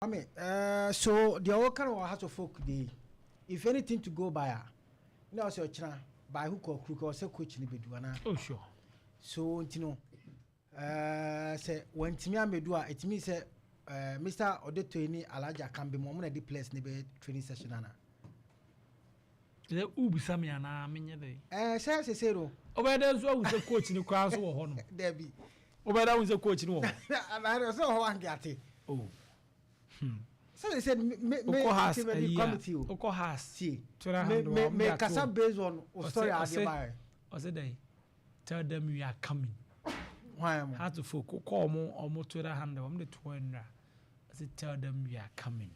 I mean, so the all kind of House of Folk day, if anything to go by, you know, so China by hook or crook or so coach in the beduana. Oh sure. So you know, say when Timia Medua, it means Mr. Odeto any Alaja can be more than the place in the training session. The Ubisami and I mean, Say, zero. Over there's always a coach in the crowd or honor. Debbie. Over there was a coach in one. And I don't know how I got it. Oh. So they said, committee. Oko has. See, me Casa based on story I said they tell them we are coming. Why am I to folk call more or more to the hand of the 200. I said, tell them we are coming.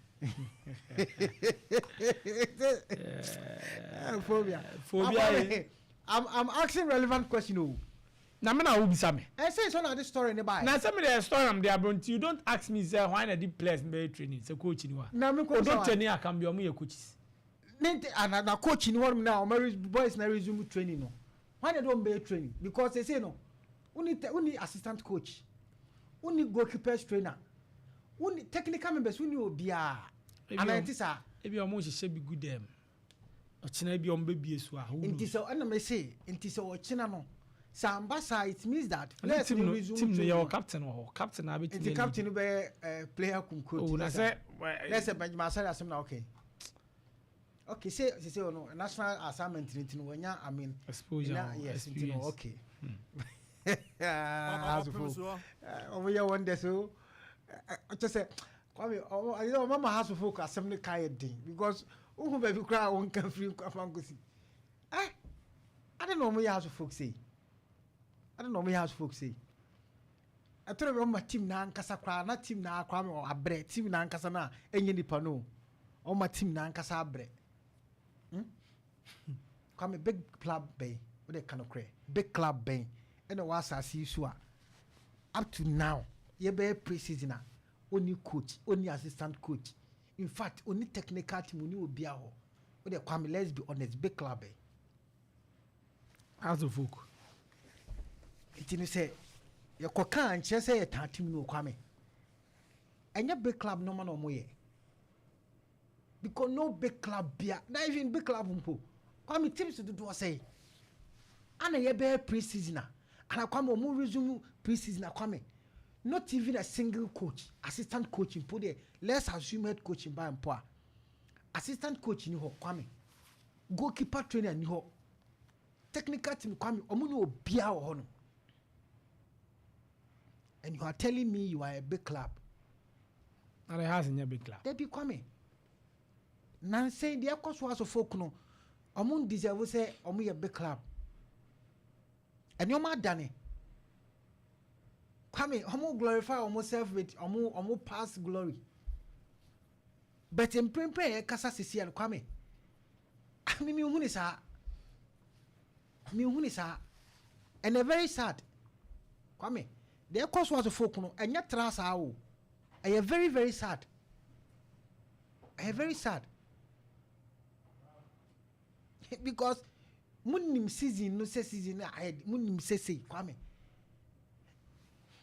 Phobia. I'm asking relevant question. Now, I will be some. I say it's one of the story in the Bible. Now, some of the story I'm there, but you don't ask me, sir, why I did place in training. So, coach, you don't tell me I can be on your coaches. Another coach in one now, marriage boys now resume training. No, why they don't be training? Because they say no. Only assistant coach, only goalkeepers trainer, only technical members. We will be and I think if you almost should be good them. Ochina be on baby as well. Inti so and me say inti so ochina no. Sambasa it means that let's resume to your captain or captain abi team. The captain be player kum coach. Oh, that's it. Let's say Benjamin say asem na okay. Okay, say no national assignment in Tinuanya, I mean exposure. Yes, okay. Over here one day so just say I know mama has to focus assembly kind thing because who baby cry one can free afangosi. I don't know me has to focus say. I don't know me has to focus say. I told you my team na nkasa kra na team na akwa me abre team na nkasa na enye nipa no. On my team na nkasa abre. Come a big club bay. What they cannot create. Big club bay. And the was I see you up to now. You be pre-season. Only coach, only assistant coach. In fact, only technical team only will be out. What they come, let's be honest, big club bay. How's the folk? It didn't say your coca and chess say a team no come. And your big club no man or more. Because no big club beer, not even big club umpo. Come teams to do say. And a be pre-season. And I come more resume pre-season. Come not even a single coach, assistant coaching. Put there. Let's assume head coaching by and poor. Assistant coach in ho come. Goalkeeper trainer in ho. Technical team come. Omuno beer or no. And you are telling me you are a big club. And I has in your big club. They be coming. Nan say the course was of folk no. Omun deserve say omu a big club. And your man done it. Come omu glorify omu self with omu past glory. But in print kasa sisi and kwame. Me hunisa. And a very sad. Kwame. The course was of folk no and yet trust how. I am very very sad. I am very sad. Because munim season no say season ahead munim say kwame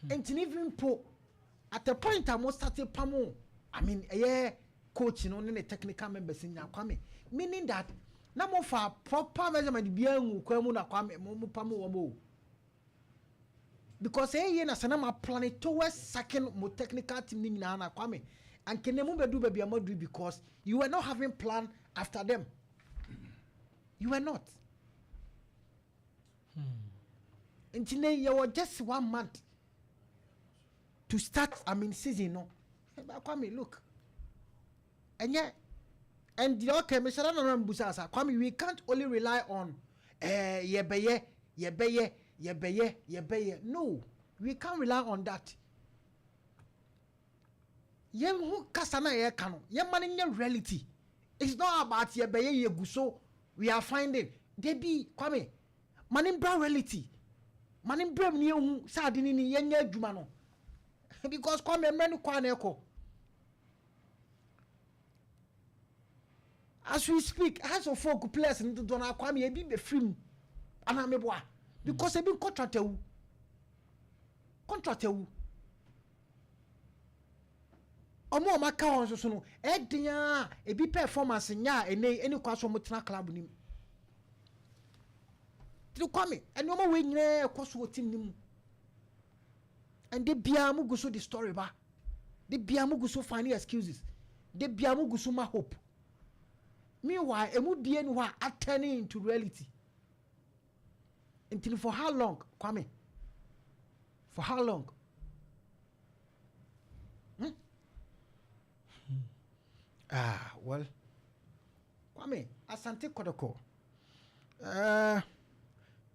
and even po at the point I must start pamo I mean coach no ne technical members in kwame meaning that na mo for proper measurement bia nwu kwamu na kwame mo pamo wo mo because na sanama plan towards second mo technical team ni na kwame and kenemu bedu be bia modri because you were not having plan after them. You were not. Until you were just 1 month to start. I mean, season no. Kwame, look. And yeah, and the okay, Mr. Kwame, we can't only rely on yebeye. No, we can't rely on that. Yen who kasana ye kano. Yen manning reality. It's not about yebeye yeguso. We are finding they be kwame manimbra reality manimbra ni ehun sadini ni yenye adwuma no because kwame mrenu kwa na eko as we speak as of folk players in the dona kwame e bi be film ana meboa because e bi contract ewu omo maka won so no edin ebi performance nya eni kwaso mo tena club nim tiri kwame eni omo we nyina kwaso team nim and they bia mu guso the story ba they bia mu guso find excuses they bia mu guso ma hope meanwhile emu bia ni wa turning into reality until for how long kwame for how long well kwame asante kodoko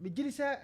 me giri say